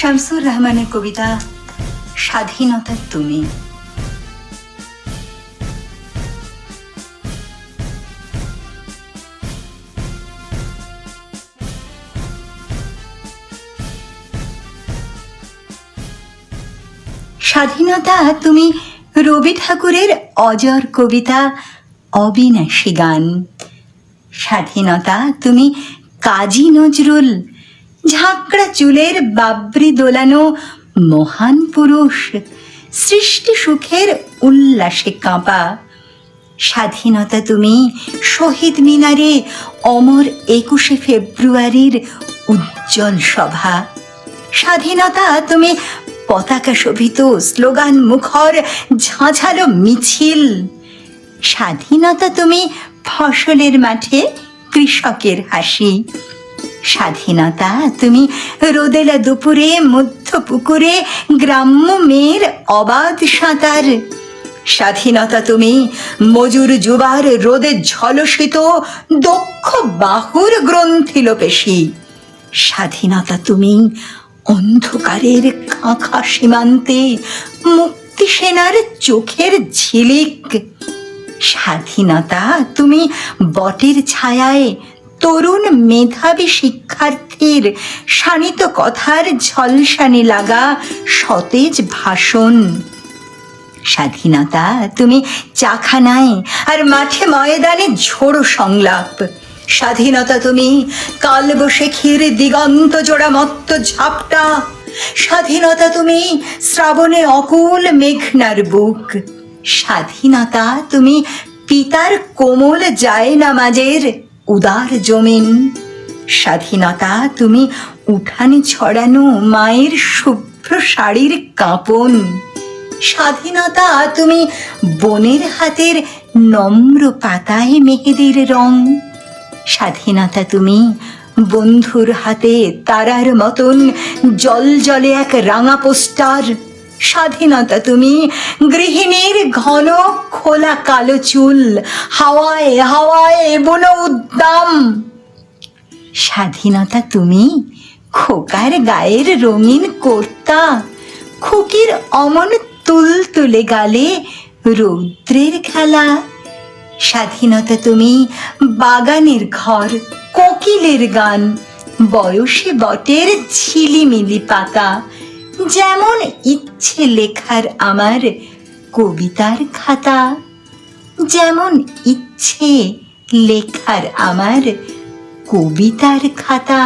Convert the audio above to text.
শামসুর রহমানের কবিতা স্বাধীনতা তুমি। স্বাধীনতা তুমি রবি ঠাকুরের অজর কবিতা, অবিনাশী গান। স্বাধীনতা তুমি কাজী নজরুল, ঝাঁকড়া চুলের বাবরি দোলানো মহান পুরুষ, সৃষ্টি সুখের উল্লাসে কাঁপা। স্বাধীনতা তুমি শহীদ মিনারে অমর 21শে ফেব্রুয়ারির উজ্জ্বল সভা। স্বাধীনতা তুমি পতাকা শোভিত স্লোগান মুখর ঝাঁঝালো মিছিল। স্বাধীনতা তুমি ফসলের মাঠে কৃষকের হাসি। স্বাধীনতা তুমি রোদেলা দুপুরে মধ্য পুকুরে গ্রাম্য মেয়ের অবাধ সাঁতার। স্বাধীনতা তুমি মজুর যুবার রোদে ঝলসিত দক্ষ বাহুর গ্রন্থিল পেশি। স্বাধীনতা তুমি অন্ধকারের খাঁখা সীমান্তে মুক্তি সেনার চোখের ঝিলিক। স্বাধীনতা তুমি বটের ছায়ায় তরুণ মেধাবী শিক্ষার্থীর শানিত কথার ঝলসানি লাগা সতেজ ভাষণ। স্বাধীনতা তুমি চাখানায় আর মাঠে ময়দানে ঝোড়ো সংলাপ। স্বাধীনতা তুমি কালবৈশাখীর দিগন্ত জোড়া মত্ত ঝাপটা। স্বাধীনতা তুমি শ্রাবণে অকুল মেঘনার বুক। স্বাধীনতা তুমি পিতার কোমল জায়নামাজের উদার জমিন। স্বাধীনতা তুমি উঠানে ছড়ানো মায়ের শুভ্র শাড়ির কাঁপন। স্বাধীনতা তুমি বনের হাতের নম্র পাতায় মেহেদির রং। স্বাধীনতা তুমি বন্ধুর হাতে তারার মতন জল জলে এক রাঙা পোস্টার। স্বাধীনতা তুমি গৃহিণীর ঘন খোলা কালো চুল, হাওয়ায় হাওয়ায় বুনো উদ্দাম। স্বাধীনতা তুমি খোকার গায়ের রঙিন কর্তা, খুকির অমন তুলতুলে গালে রৌদ্রের খেলা। স্বাধীনতা তুমি বাগানের ঘর, কোকিলের গান, বয়সী বটের ঝিলিমিলি পাতা। যেমন ইচ্ছে লেখার আমার কবিতার খাতা, যেমন ইচ্ছে লেখার আমার কবিতার খাতা।